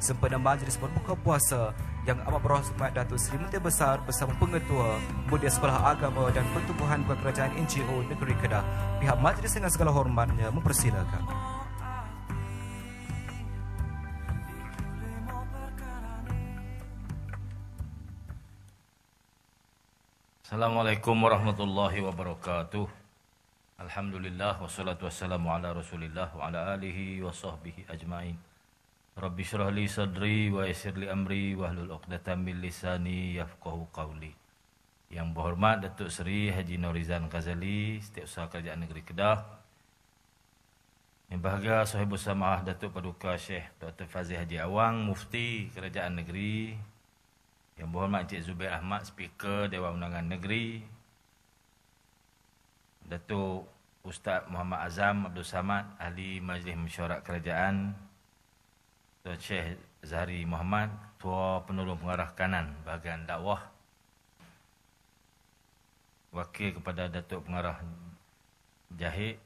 sempena majlis berbuka puasa yang amat berhormat Datuk Seri Menteri Besar bersama Pengetua Budi Sekolah Agama dan Pertubuhan Kerajaan NGO Negeri Kedah. Pihak majlis dengan segala hormatnya mempersilakan. Assalamualaikum warahmatullahi wabarakatuh. Alhamdulillah wassalatu wassalamu ala Rasulillah wa ala alihi wa sahbihi ajmain. Rabbi syrah li sadri wa yassir li amri wahlul 'uqdatam min lisani yafqahu qawli. Yang berhormat Datuk Seri Haji Norizan Ghazali, Setiausaha Kerajaan Negeri Kedah. Yang berbahagia Sahibul Samaah Datuk Paduka Syekh Dr. Fazil Haji Awang, Mufti Kerajaan Negeri. Yang berhormat Encik Zubair Ahmad, Speaker Dewan Undangan Negeri. Datuk Ustaz Muhammad Azam Abdul Samad, Ahli Majlis Mesyuarat Kerajaan. Tuan Syekh Zahari Muhammad, Ketua Penolong Pengarah Kanan Bahagian Dakwah. Wakil kepada Datuk Pengarah Jahit.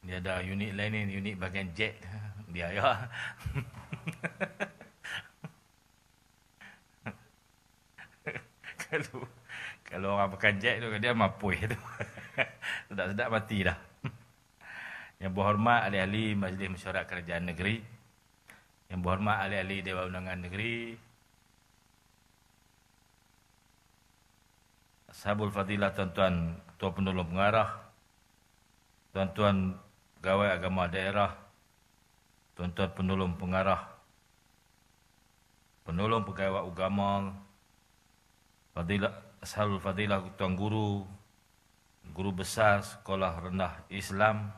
Dia ada unit lain ni, unit bahagian jet. Dia ya. Kalau orang makan jet tu, dia mapuih tu. Sedap-sedap mati dah. Yang berhormat ahli-ahli Majlis Mesyuarat Kerajaan Negeri. Yang berhormat ahli-ahli Dewan Undangan Negeri. Ashabul Fadilah, tuan-tuan Ketua Penolong Pengarah. Tuan-tuan Pegawai Agama Daerah. Tuan-tuan Penolong Pengarah. Penolong Pegawai Agama. Fadilah, Ashabul Fadilah, Tuan Guru, Guru Besar Sekolah Rendah Islam,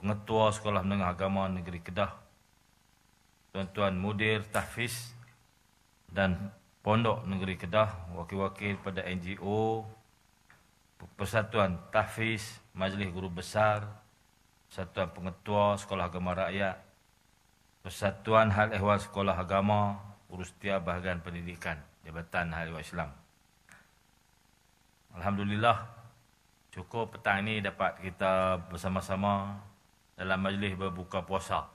Pengetua Sekolah Menengah Agama Negeri Kedah, Tuan-tuan Mudir Tahfiz dan Pondok Negeri Kedah, wakil-wakil pada NGO, Persatuan Tahfiz, Majlis Guru Besar, Persatuan Pengetua Sekolah Agama Rakyat, Persatuan Hal Ehwal Sekolah Agama, Urusia Bahagian Pendidikan, Jabatan Hal Ehwal Islam. Alhamdulillah, cukup petang ini dapat kita bersama-sama dalam majlis berbuka puasa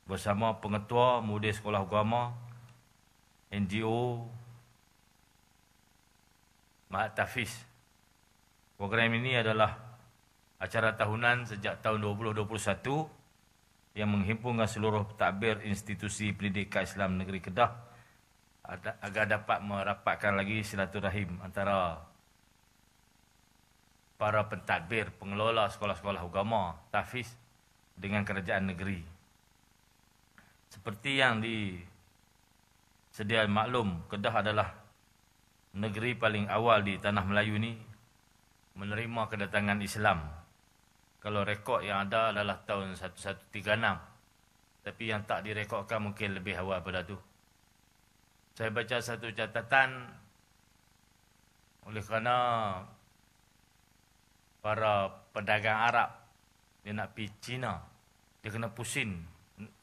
bersama Pengetua Mudir Sekolah Agama, NGO, Mahat Tahfiz. Program ini adalah acara tahunan sejak tahun 2021 yang menghimpunkan seluruh pentadbir institusi pendidikan Islam Negeri Kedah agar dapat merapatkan lagi silaturahim antara para pentadbir, pengelola sekolah-sekolah agama, tahfiz dengan kerajaan negeri. Seperti yang sedia maklum, Kedah adalah negeri paling awal di tanah Melayu ni menerima kedatangan Islam. Kalau rekod yang ada adalah tahun 1136. Tapi yang tak direkodkan mungkin lebih awal pada tu. Saya baca satu catatan oleh kerana para pedagang Arab dia nak pergi China, dia kena pusing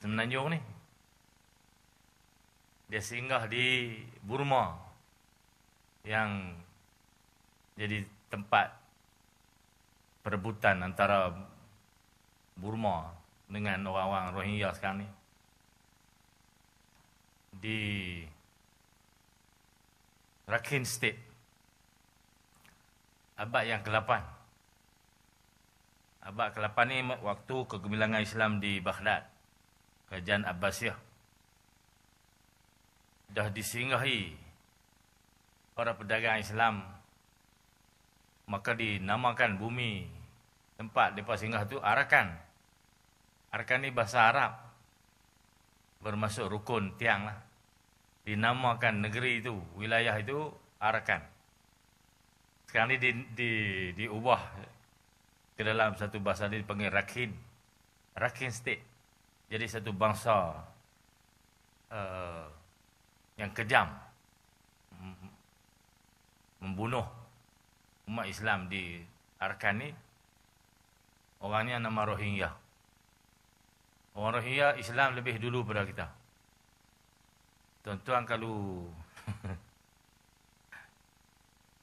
Semenanjung ni. Dia singgah di Burma yang jadi tempat perebutan antara Burma dengan orang-orang Rohingya sekarang ni. Di Rakhine State, abad yang ke-8. Abad ke-8 ni waktu kegemilangan Islam di Baghdad, Kerajaan Abbasiyah. Dah disinggahi para pedagang Islam, maka dinamakan bumi tempat mereka singgah tu Arakan. Arakan ni bahasa Arab, bermaksud rukun, tiang lah. Dinamakan negeri itu, wilayah itu Arakan. Sekarang ni diubah ke dalam satu bahasa dia dipanggil Rakhine. Rakhine State. Jadi satu bangsa yang kejam, membunuh umat Islam di Arakan ni. Orangnya nama Rohingya. Orang Rohingya Islam lebih dulu pada kita. Tuan-tuan kalau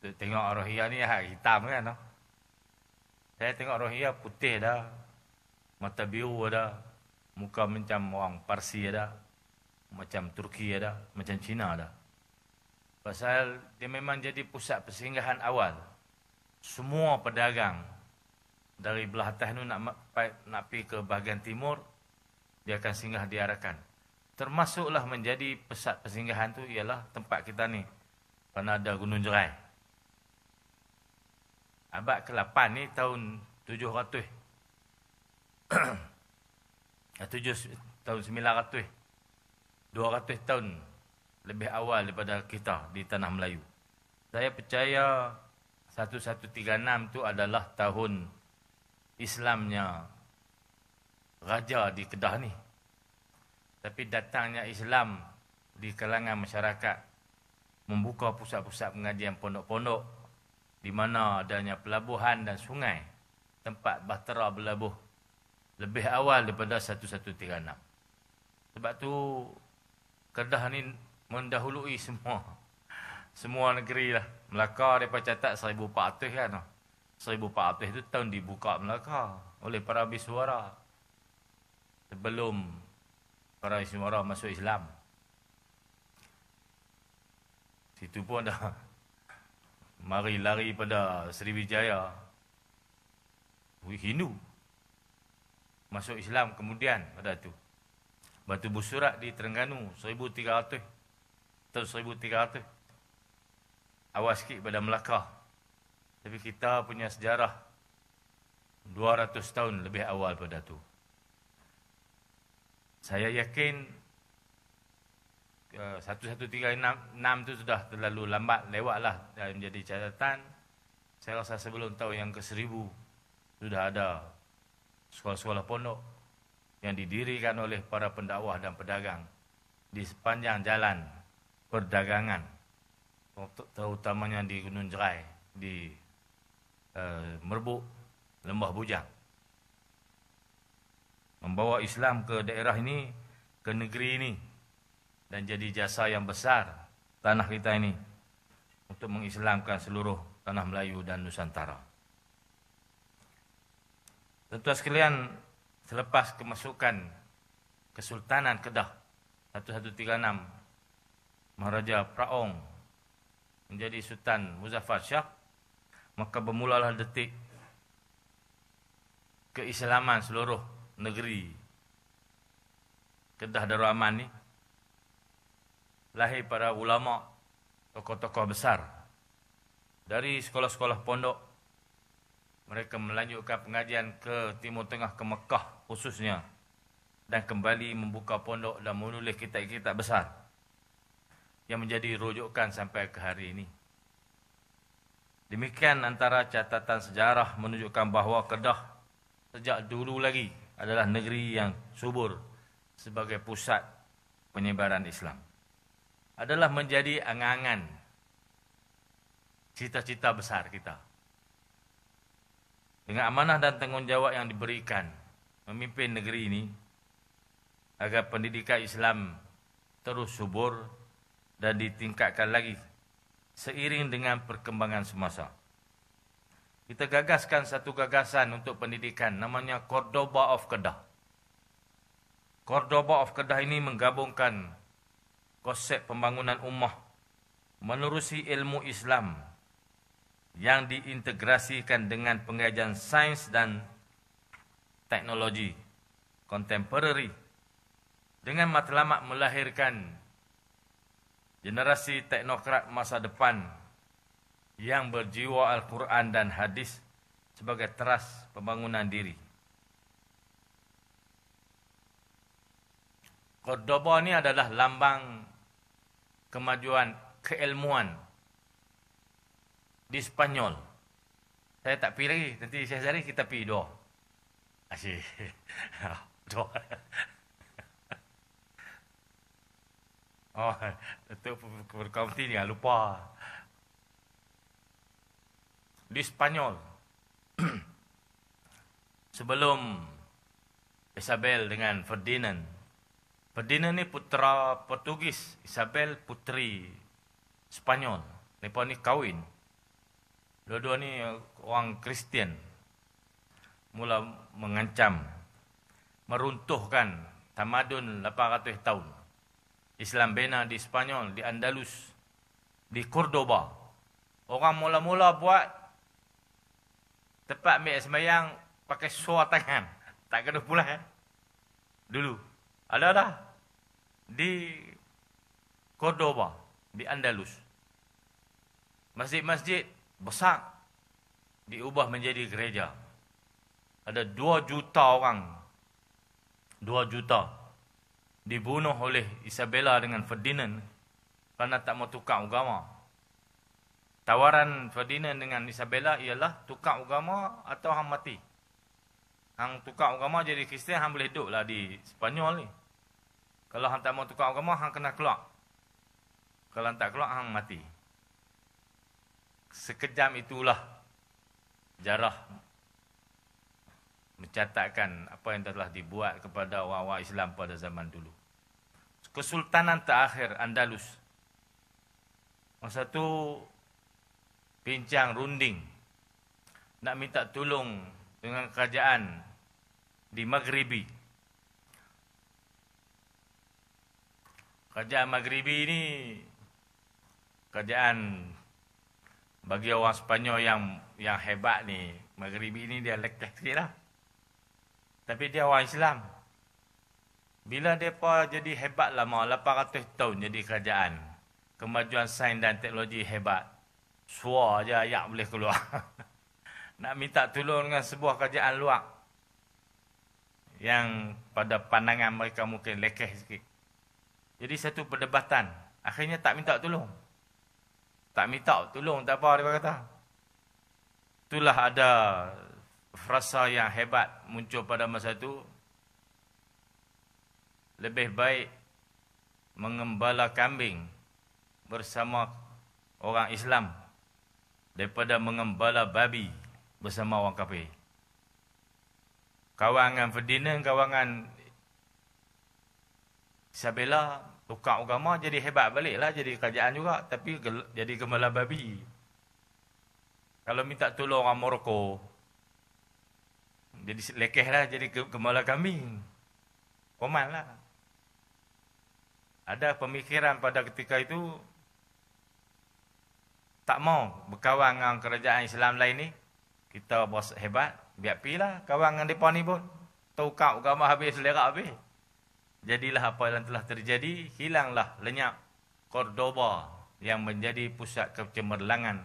tengok Rohingya ni hitam kan? No? Saya tengok Rohingya putih dah. mata biru ada, muka macam orang Parsi ada, macam Turki ada, macam Cina ada. Pasal dia memang jadi pusat persinggahan awal. Semua pedagang dari belah atas tu nak pergi ke bahagian timur, dia akan singgah di Arakan. Termasuklah menjadi pusat persinggahan tu ialah tempat kita ni, Panada Gunung Jerai. Abad ke-8 ni tahun 700. Tahun 900. 200 tahun lebih awal daripada kita di tanah Melayu. Saya percaya 1136 tu adalah tahun Islamnya raja di Kedah ni. Tapi datangnya Islam di kalangan masyarakat membuka pusat-pusat pengajian pondok-pondok di mana adanya pelabuhan dan sungai tempat bahtera berlabuh lebih awal daripada 1136. Sebab tu Kedah ni mendahului semua negeri lah. Melaka mereka catat 1400 kan. 1400 itu tahun dibuka Melaka oleh para Biswara. Sebelum para Biswara masuk Islam. Situ pun dah mari lari pada Sriwijaya. Hindu. Masuk Islam kemudian pada tu. Batu Busurat di Terengganu 1300. Tahun 1300. Awal sikit pada Melaka. Tapi kita punya sejarah 200 tahun lebih awal pada tu. Saya yakin 1136 tu sudah terlalu lambat, lewatlah dan menjadi catatan. Saya rasa sebelum tahun yang ke-1000 sudah ada sekolah-sekolah pondok yang didirikan oleh para pendakwah dan pedagang di sepanjang jalan perdagangan, terutamanya di Gunung Jerai, di Merbuk, Lembah Bujang. Membawa Islam ke daerah ini, ke negeri ini, dan jadi jasa yang besar tanah kita ini untuk mengislamkan seluruh tanah Melayu dan Nusantara. Tuan-tuan sekalian, selepas kemasukan Kesultanan Kedah 1136, Maharaja Praong menjadi Sultan Muzaffar Shah, maka bermulalah detik keislaman seluruh negeri Kedah Darul Aman ni. Lahir para ulama, tokoh-tokoh besar dari sekolah-sekolah pondok. Mereka melanjutkan pengajian ke Timur Tengah, ke Mekah khususnya, dan kembali membuka pondok dan menulis kitab-kitab besar yang menjadi rujukan sampai ke hari ini. Demikian antara catatan sejarah menunjukkan bahawa Kedah sejak dulu lagi adalah negeri yang subur sebagai pusat penyebaran Islam. Adalah menjadi angan-angan cita-cita besar kita. Dengan amanah dan tanggungjawab yang diberikan memimpin negeri ini agar pendidikan Islam terus subur dan ditingkatkan lagi seiring dengan perkembangan semasa. Kita gagaskan satu gagasan untuk pendidikan, namanya Cordoba of Kedah. Cordoba of Kedah ini menggabungkan konsep pembangunan ummah menerusi ilmu Islam yang diintegrasikan dengan pengajian sains dan teknologi kontemporari dengan matlamat melahirkan generasi teknokrat masa depan yang berjiwa Al-Quran dan hadis sebagai teras pembangunan diri. Cordoba ni adalah lambang kemajuan keilmuan di Spanyol. Saya tak pergi lagi. Nanti saya cari kita pergi doa. Asyik. Doa. Oh, itu berkaunti ni, lupa. Di Spanyol. Sebelum Isabel dengan Ferdinand. Ferdinand ni putera Portugis, Isabel puteri Spanyol. Mereka ni kahwin. Dua-dua ni orang Kristian. Mula mengancam meruntuhkan tamadun 800 tahun. Islam bina di Spanyol, di Andalus, di Cordoba. Orang mula-mula buat tempat ambil sembahyang pakai suar tangan. Tak kena pula dulu. Ada dah. Di Cordoba, di Andalus. Masjid-masjid besar diubah menjadi gereja. Ada 2 juta orang. 2 juta. Dibunuh oleh Isabella dengan Ferdinand kerana tak mau tukar agama. Tawaran Ferdinand dengan Isabella ialah tukar agama atau hang mati. Hang tukar agama jadi Kristian, hang boleh duduklah di Spanyol ni. Kalau hang tak mau tukar agama, hang kena keluar. Kalau hang tak keluar, hang mati. Sekejam itulah jarah mencatatkan apa yang telah dibuat kepada orang-orang Islam pada zaman dulu. Kesultanan terakhir Andalus. Masa tu pincang runding nak minta tolong dengan kerajaan di Maghribi. Kerajaan Maghribi ni kerajaan bagi orang Sepanyol yang hebat ni. Maghribi ni dia lekeh sikit lah. Tapi dia orang Islam. Bila mereka jadi hebat lama, 800 tahun jadi kerajaan. Kemajuan sains dan teknologi hebat. Suar je ayat boleh keluar. Nak minta tolong dengan sebuah kerajaan luar. Yang pada pandangan mereka mungkin lekeh sikit. Jadi satu perdebatan. Akhirnya tak minta tolong. Tak minta tolong, tak apa dia kata. Itulah ada frasa yang hebat muncul pada masa itu. Lebih baik mengembala kambing bersama orang Islam daripada mengembala babi bersama orang kafir. Kawangan Ferdinand, kawangan Isabella tukar agama jadi hebat baliklah, jadi kerajaan juga, tapi jadi gembala babi. Kalau minta tolong orang Morocco, jadi lekehlah jadi gembala kambing. Komanlah. Ada pemikiran pada ketika itu tak mau berkawan dengan kerajaan Islam lain ni. Kita bos hebat, biar pilah kawan dengan mereka ni pun. Tukar agama habis, selera habis. Jadilah apa yang telah terjadi, hilanglah lenyap Cordoba yang menjadi pusat kecemerlangan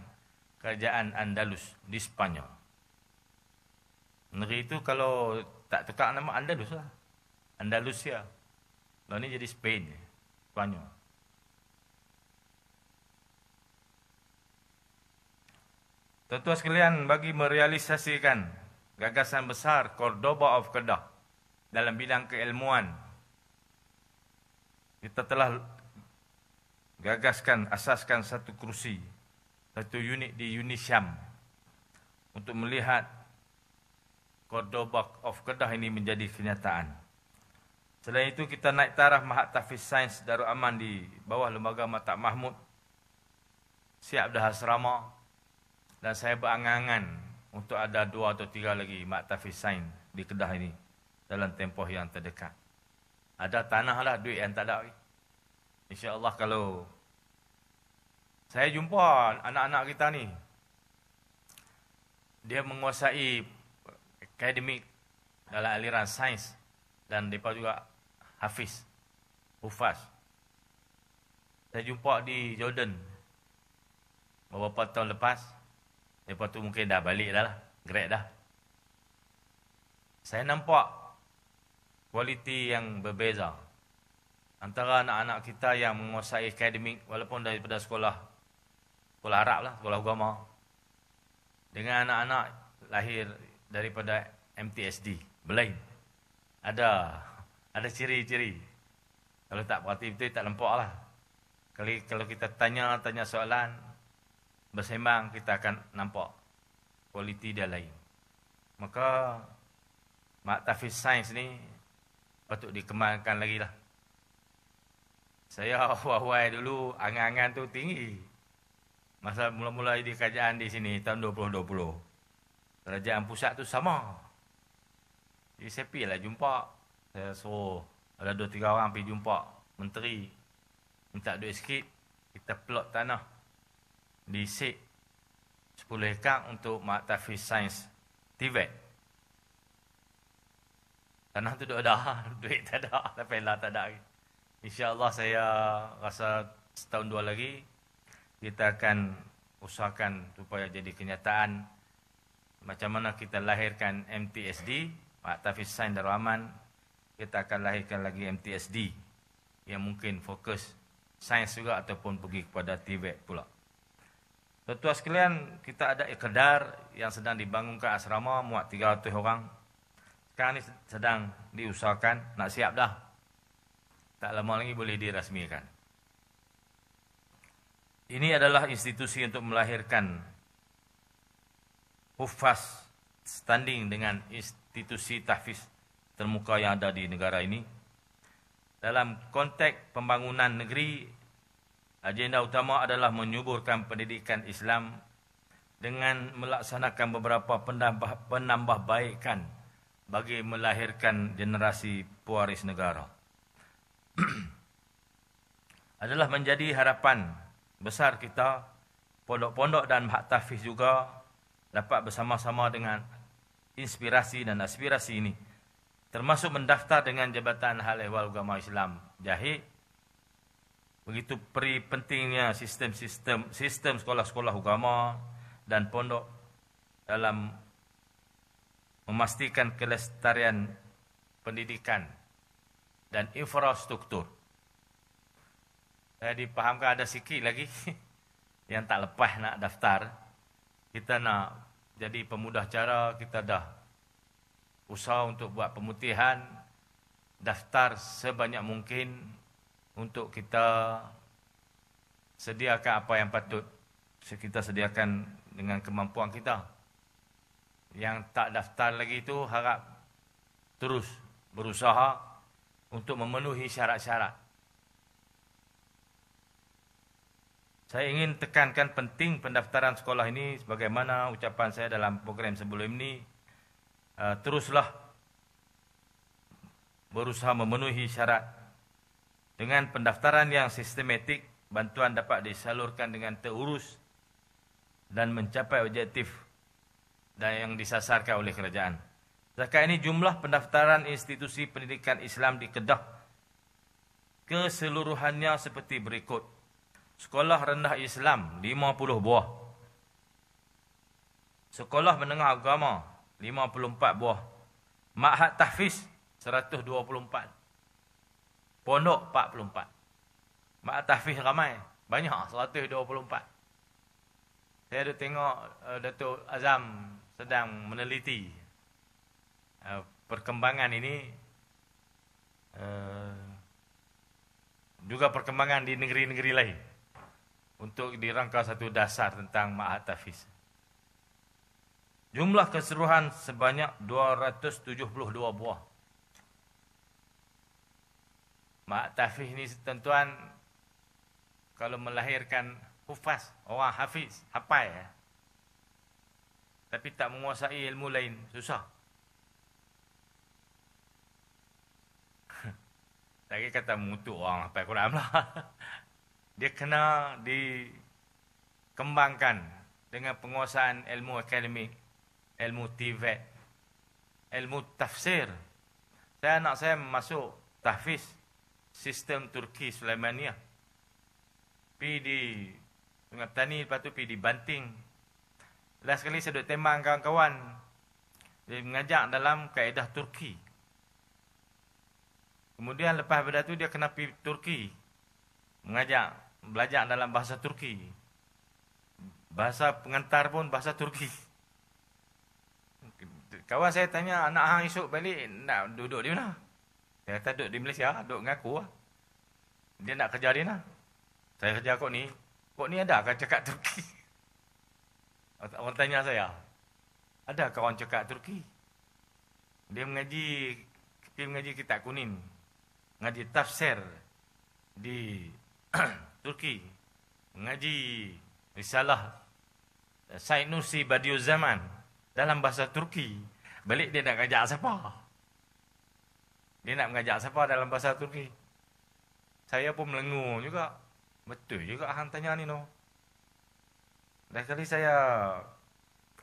kerajaan Andalus di Spanyol. Negeri itu kalau tak tukar nama Andalus lah. Andalusia. Lalu ni jadi Spain, Spanyol. Tuan-tuan sekalian, bagi merealisasikan gagasan besar Cordoba of Kedah dalam bidang keilmuan, kita telah gagaskan, asaskan satu kerusi, satu unit di UNISYAM untuk melihat Cordoba of Kedah ini menjadi kenyataan. Selain itu, kita naik taraf Mahat Tahfiz Sains Darul Aman di bawah Lembaga Mata Mahmud. Siap dah asrama. Dan saya berangan-angan untuk ada 2 atau 3 lagi Mahat Tahfiz Sains di Kedah ini dalam tempoh yang terdekat. Ada tanah lah, duit yang tak ada. InsyaAllah kalau saya jumpa anak-anak kita ni, dia menguasai akademik dalam aliran sains dan mereka juga hafiz, hufaz. Saya jumpa di Jordan beberapa tahun lepas. Mereka tu mungkin dah balik dah lah, grad dah. Saya nampak kualiti yang berbeza antara anak-anak kita yang menguasai akademik walaupun daripada sekolah Arab lah, sekolah agama, dengan anak-anak lahir daripada MTSD, Belain. Ada ciri-ciri. Kalau tak perhati betul, tak nampak lah. Kalau kita tanya soalan, bersembang, kita akan nampak kualiti dia lain. Maka Mahat Tahfiz Sains ni patut dikembangkan lagi lah. Saya awal-awal dulu angan-angan tu tinggi. Masa mula-mula di kerajaan di sini tahun 2020. Kerajaan pusat tu sama. Jadi saya pergilah jumpa saya suruh ada 2-3 orang pergi jumpa menteri, minta duit sikit, kita plot tanah di SIK 10 hektar untuk Mahtafiz Sains TVET. Tanah tu dah ada, duit tak ada, tapi lah tak ada. InsyaAllah saya rasa setahun 2 lagi kita akan usahakan supaya jadi kenyataan macam mana kita lahirkan MTSD, Mahtafiz Sains Darul Aman. Kita akan lahirkan lagi MTSD yang mungkin fokus sains juga ataupun pergi kepada TVET pula. Tuan-tuan sekalian, kita ada ikrar yang sedang dibangunkan asrama muat 300 orang. Sekarang ni sedang diusahakan, nak siap dah. Tak lama lagi boleh dirasmikan. Ini adalah institusi untuk melahirkan hufaz standing dengan institusi tahfiz termuka yang ada di negara ini. Dalam konteks pembangunan negeri, agenda utama adalah menyuburkan pendidikan Islam dengan melaksanakan beberapa penambahbaikan bagi melahirkan generasi pewaris negara. Adalah menjadi harapan besar kita, pondok-pondok dan Mahtafiz juga dapat bersama-sama dengan inspirasi dan aspirasi ini, termasuk mendaftar dengan Jabatan Hal Ehwal Agama Islam Jahit. Begitu pentingnya sistem sekolah-sekolah agama dan pondok dalam memastikan kelestarian pendidikan dan infrastruktur. Saya dipahamkan ada sikit lagi yang tak lepas nak daftar. Kita nak jadi pemudah cara, kita dah usaha untuk buat pemutihan, daftar sebanyak mungkin untuk kita sediakan apa yang patut kita sediakan dengan kemampuan kita. Yang tak daftar lagi itu harap terus berusaha untuk memenuhi syarat-syarat. Saya ingin tekankan penting pendaftaran sekolah ini sebagaimana ucapan saya dalam program sebelum ini. Teruslah berusaha memenuhi syarat. Dengan pendaftaran yang sistematik, bantuan dapat disalurkan dengan terurus dan mencapai objektif dan yang disasarkan oleh kerajaan. Setakat ini jumlah pendaftaran institusi pendidikan Islam di Kedah keseluruhannya seperti berikut. Sekolah rendah Islam 50 buah. Sekolah menengah agama 54 buah. Ma'had Tahfiz 124. Pondok 44. Ma'had Tahfiz ramai, banyak 124. Saya ada tengok Datuk Azam sedang meneliti perkembangan ini, juga perkembangan di negeri-negeri lain untuk dirangka satu dasar tentang Ma'had Tahfiz. Jumlah keseluruhan sebanyak 272 buah. Ma'had Tahfiz ini tuan-tuan, kalau melahirkan hufaz, orang hafiz, hafal ya, tapi tak menguasai ilmu lain, susah. Tak kata mengutuk orang hafal Quran lah. Dia kena dikembangkan dengan penguasaan ilmu akademik, ilmu TVET, ilmu tafsir. Anak saya masuk tahfiz sistem Turki Sulaimaniyah. Pergi di Sungai Petani, lepas tu pergi di Banting. Last kali saya duduk tembang kawan-kawan, dia mengajak dalam kaedah Turki. Kemudian lepas daripada tu dia kena pergi Turki, belajar dalam bahasa Turki. Bahasa pengantar pun bahasa Turki. Kawan saya tanya, anak hang esok balik nak duduk di mana? Saya kata duduk di Malaysia, duduk dengan aku lah. Dia nak kerja di mana? Saya kerja kok ni. Kok ni ada kan cakap Turki? Orang tanya saya, ada kawan cakap Turki? Dia mengaji kitab kuning, mengaji tafsir di Turki, mengaji risalah Said Nursi Badiul Zaman dalam bahasa Turki. Balik dia nak ajak siapa? Dia nak mengajak siapa dalam bahasa Turki. Saya pun melengur juga. Betul juga hang tanya ni no. Dah kali saya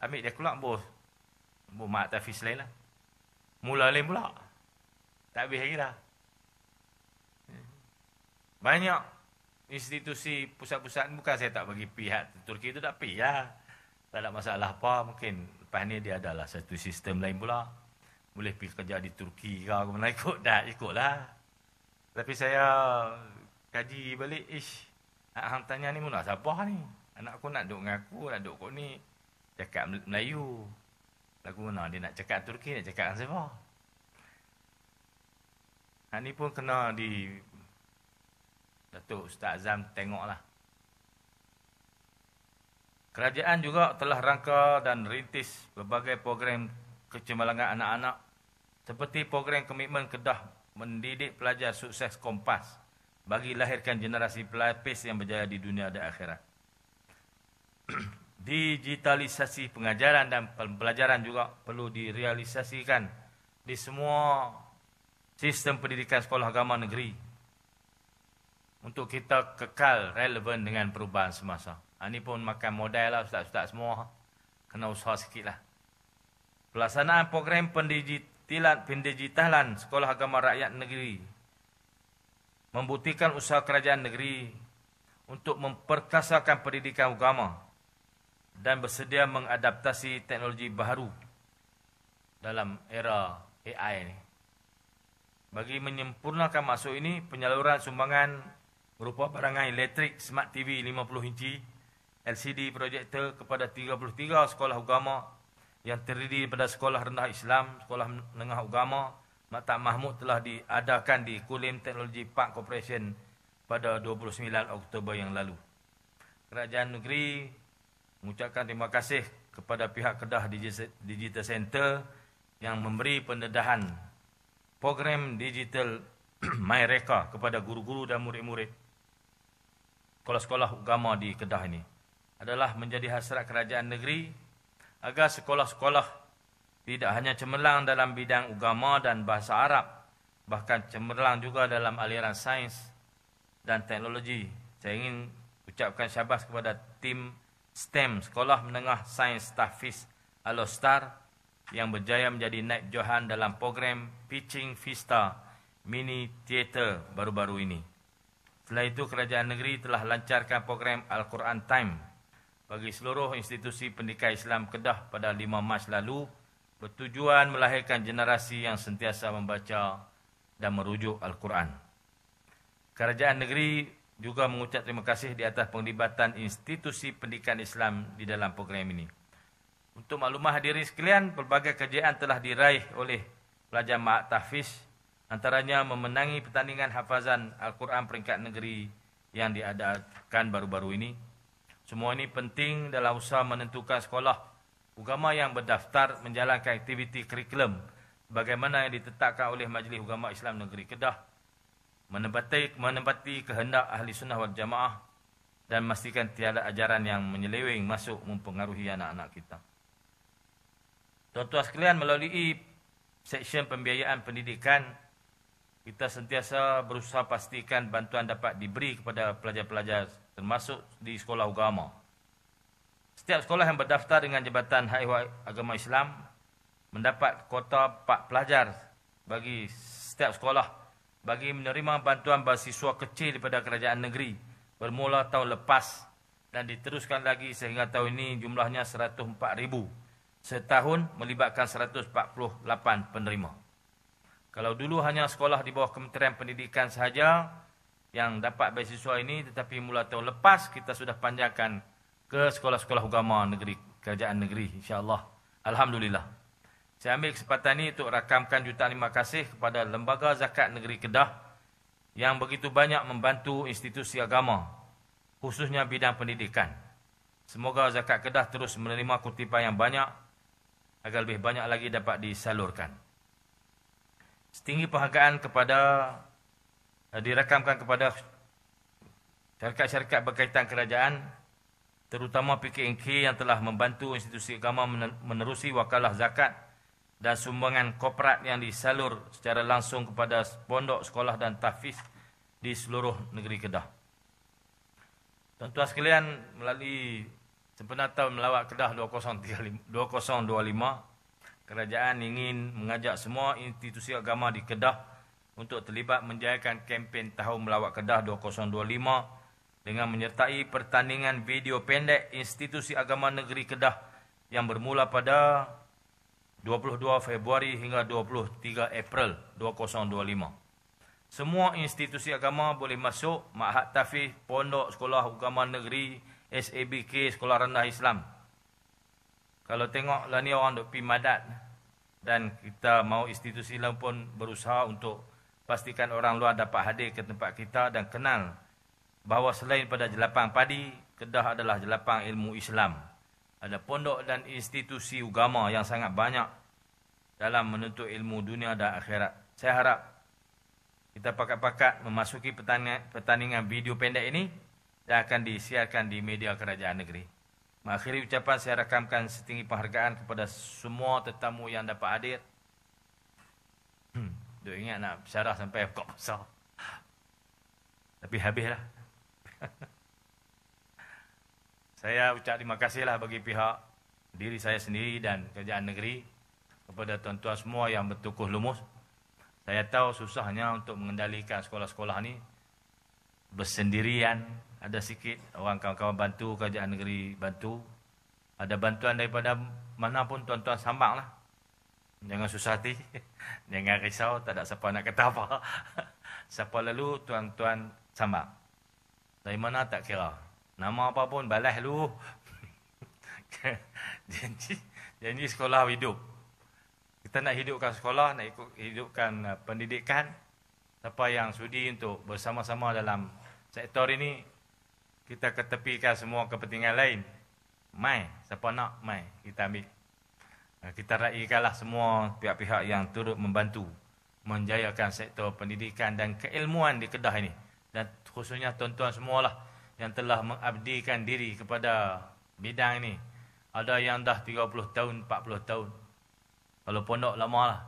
ambil dia keluar bos. Bos mak Tafiz lain lah. Mula lain pula. Tak habis lagi dah. Banyak institusi pusat-pusat, bukan saya tak bagi pihak Turki itu tak pergi lah. Tak ada masalah apa. Mungkin lepas ni dia adalah satu sistem lain pula. Boleh pergi kerja di Turki ke mana ikut dah, ikutlah. Tapi saya kaji balik, hang tanya ni mula siapa ni? Anak aku nak duduk dengan aku, nak duduk kot ni. Cakap Melayu. Lagu mana dia nak cakap Turki, nak cakap dengan siapa? Hak ni pun kena di Datuk Ustaz Azam tengoklah. Kerajaan juga telah rangka dan rintis berbagai program kecemerlangan anak-anak seperti program komitmen Kedah mendidik pelajar sukses Kompas bagi lahirkan generasi pelapis yang berjaya di dunia dan akhirat. Digitalisasi pengajaran dan pembelajaran juga perlu direalisasikan di semua sistem pendidikan sekolah agama negeri untuk kita kekal relevan dengan perubahan semasa. Ini pun makan modal lah ustaz-ustaz semua. Kena usaha sikit lah. Pelaksanaan program pendigitalan sekolah agama rakyat negeri membuktikan usaha kerajaan negeri untuk memperkasakan pendidikan agama dan bersedia mengadaptasi teknologi baharu dalam era AI ini. Bagi menyempurnakan maksud ini, penyaluran sumbangan berupa barangan elektrik, smart TV 50 inci, LCD projektor kepada 33 sekolah agama yang terdiri daripada sekolah rendah Islam, sekolah menengah agama, Maktab Mahmud telah diadakan di Kulim Teknologi Park Corporation pada 29 Oktober yang lalu. Kerajaan negeri mengucapkan terima kasih kepada pihak Kedah Digital Center yang memberi pendedahan program digital MyReka kepada guru-guru dan murid-murid sekolah-sekolah agama di Kedah ini. Adalah menjadi hasrat kerajaan negeri agar sekolah-sekolah tidak hanya cemerlang dalam bidang agama dan bahasa Arab, bahkan cemerlang juga dalam aliran sains dan teknologi. Saya ingin ucapkan syabas kepada tim STEM Sekolah Menengah Sains Tafiz Al-Ostar yang berjaya menjadi naib johan dalam program Pitching Vista Mini Theater baru-baru ini. Setelah itu, kerajaan negeri telah lancarkan program Al-Quran Time bagi seluruh institusi pendidikan Islam Kedah pada 5 Mac lalu, bertujuan melahirkan generasi yang sentiasa membaca dan merujuk Al-Quran. Kerajaan negeri juga mengucap terima kasih di atas penglibatan institusi pendidikan Islam di dalam program ini. Untuk maklumat hadirin sekalian, pelbagai kejayaan telah diraih oleh pelajar Mak Tafiz, antaranya memenangi pertandingan hafazan Al-Quran peringkat negeri yang diadakan baru-baru ini. Semua ini penting dalam usaha menentukan sekolah agama yang berdaftar menjalankan aktiviti kurikulum bagaimana yang ditetapkan oleh Majlis Ugama Islam Negeri Kedah, menempati kehendak ahli sunnah wal jamaah dan memastikan tiada ajaran yang menyeleweng masuk mempengaruhi anak-anak kita. Tuan-tuan sekalian, melalui seksyen pembiayaan pendidikan, kita sentiasa berusaha pastikan bantuan dapat diberi kepada pelajar-pelajar termasuk di sekolah agama. Setiap sekolah yang berdaftar dengan Jabatan Hak Ehwal Agama Islam mendapat kuota 4 pelajar bagi setiap sekolah bagi menerima bantuan beasiswa kecil daripada kerajaan negeri bermula tahun lepas dan diteruskan lagi sehingga tahun ini jumlahnya 104,000 setahun melibatkan 148 penerima. Kalau dulu hanya sekolah di bawah Kementerian Pendidikan sahaja yang dapat beasiswa ini, tetapi mula tahun lepas kita sudah panjangkan ke sekolah-sekolah agama negeri, kerajaan negeri, insya-Allah. Alhamdulillah. Saya ambil kesempatan ini untuk rakamkan jutaan terima kasih kepada Lembaga Zakat Negeri Kedah yang begitu banyak membantu institusi agama, khususnya bidang pendidikan. Semoga zakat Kedah terus menerima kutipan yang banyak agar lebih banyak lagi dapat disalurkan. Setinggi penghargaan dirakamkan kepada syarikat-syarikat berkaitan kerajaan, terutama PKNK yang telah membantu institusi agama menerusi wakalah zakat dan sumbangan korporat yang disalur secara langsung kepada pondok, sekolah dan tahfiz di seluruh negeri Kedah. Tuan-tuan sekalian, melalui sempena tahun melawat Kedah 2025, kerajaan ingin mengajak semua institusi agama di Kedah untuk terlibat menjayakan kempen tahun melawat Kedah 2025 dengan menyertai pertandingan video pendek institusi agama negeri Kedah yang bermula pada 22 Februari hingga 23 April 2025. Semua institusi agama boleh masuk, ma'had tahfiz, pondok, sekolah agama negeri, SABK, sekolah rendah Islam. Kalau tengok lah ni orang duk pi madat, dan kita mau institusi lain pun berusaha untuk pastikan orang luar dapat hadir ke tempat kita dan kenal bahawa selain pada jelapang padi, Kedah adalah jelapang ilmu Islam. Ada pondok dan institusi agama yang sangat banyak dalam menuntut ilmu dunia dan akhirat. Saya harap kita pakat-pakat memasuki pertandingan video pendek ini dan akan disiarkan di media kerajaan negeri. Mengakhiri ucapan, saya rakamkan setinggi penghargaan kepada semua tetamu yang dapat hadir. Duk ingat nak bersyarah sampai buka pasar. Tapi habislah. Saya ucap terima kasihlah bagi pihak diri saya sendiri dan kerajaan negeri kepada tuan-tuan semua yang bertukuh lumus. Saya tahu susahnya untuk mengendalikan sekolah-sekolah ni bersendirian. Ada sikit orang kawan-kawan bantu, kerajaan negeri bantu. Ada bantuan daripada mana pun tuan-tuan sambang lah. Jangan susah hati. Jangan risau, tak ada siapa nak kata apa. Siapa lalu tuan-tuan sambang. Dari mana tak kira. Nama apa pun balas lu. janji sekolah hidup. Kita nak hidupkan sekolah, nak hidupkan pendidikan. Siapa yang sudi untuk bersama-sama dalam sektor ini, kita ketepikan semua kepentingan lain. Mai, siapa nak, mai, kita ambil. Kita raikanlah semua pihak-pihak yang turut membantu menjayakan sektor pendidikan dan keilmuan di Kedah ini. Dan khususnya tuan-tuan semualah yang telah mengabdikan diri kepada bidang ini. Ada yang dah 30 tahun, 40 tahun. Kalau pondok lama lah.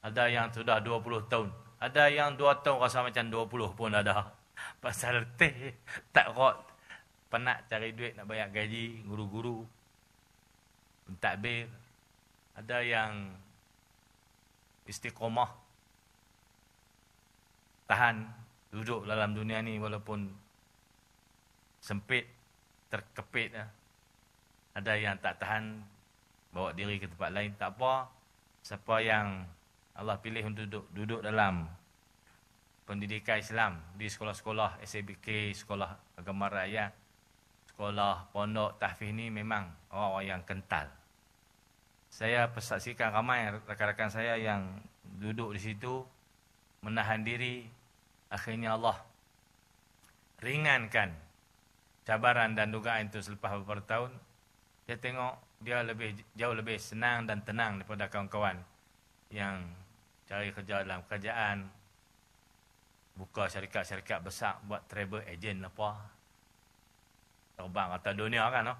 Ada yang sudah 20 tahun. Ada yang 2 tahun rasa macam 20 pun ada. Pasal teh tak kot. Penat cari duit nak bayar gaji guru-guru. Pentadbir. Ada yang istiqomah. Tahan duduk dalam dunia ni walaupun sempit, terkepit. Ada yang tak tahan, bawa diri ke tempat lain. Tak apa. Siapa yang Allah pilih untuk duduk dalam pendidikan Islam di sekolah-sekolah SABK, sekolah agama rakyat, sekolah pondok tahfiz ni memang orang-orang yang kental. Saya persaksikan ramai rakan-rakan saya yang duduk di situ, menahan diri. Akhirnya Allah ringankan cabaran dan dugaan itu selepas beberapa tahun. Saya tengok dia jauh lebih senang dan tenang daripada kawan-kawan yang cari kerja dalam kerajaan, buka syarikat-syarikat besar, buat travel agent apa, terbang atas dunia kan, no?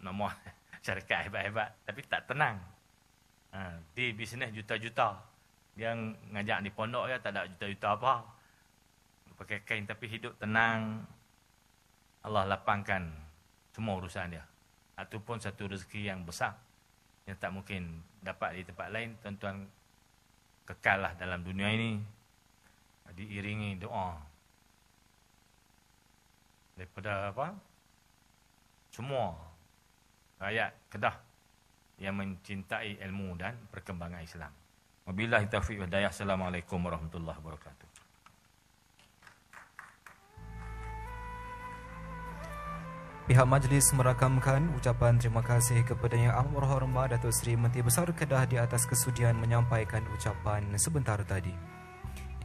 Nama syarikat hebat-hebat, tapi tak tenang. Di bisnes juta-juta, dia ngajak di pondok ya tak ada juta-juta apa, pakai kain tapi hidup tenang. Allah lapangkan semua urusan dia. Itu pun satu rezeki yang besar yang tak mungkin dapat di tempat lain. Tuan-tuan kekallah dalam dunia ini diiringi doa daripada apa? Semua rakyat Kedah yang mencintai ilmu dan perkembangan Islam. Wabillahi taufiq wal hidayah. Assalamualaikum warahmatullahi wabarakatuh. Pihak majlis merakamkan ucapan terima kasih kepada Yang Amat Berhormat Datuk Seri Menteri Besar Kedah di atas kesudian menyampaikan ucapan sebentar tadi.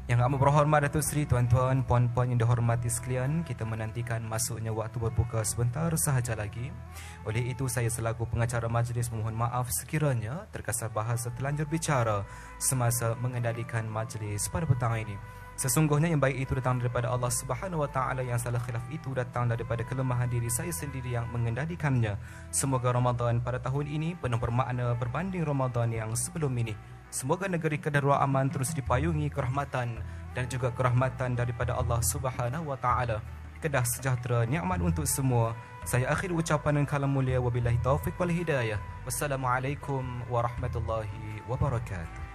Yang Amat Berhormat Datuk Seri, tuan-tuan, puan-puan yang dihormati sekalian, kita menantikan masuknya waktu berbuka sebentar sahaja lagi. Oleh itu, saya selaku pengacara majlis memohon maaf sekiranya terkasar bahasa telanjur bicara semasa mengendalikan majlis pada petang ini. Sesungguhnya yang baik itu datang daripada Allah Subhanahu Wa Taala, yang salah khilaf itu datang daripada kelemahan diri saya sendiri yang mengendalikannya. Semoga Ramadan pada tahun ini penuh bermakna berbanding Ramadan yang sebelum ini. Semoga negeri Kedah aman, terus dipayungi kerahmatan dan juga kerahmatan daripada Allah Subhanahu Wa Taala. Kedah sejahtera, nikmat untuk semua. Saya akhir ucapan dan kalam mulia, wabillahi taufiq wal hidayah. Wassalamualaikum warahmatullahi wabarakatuh.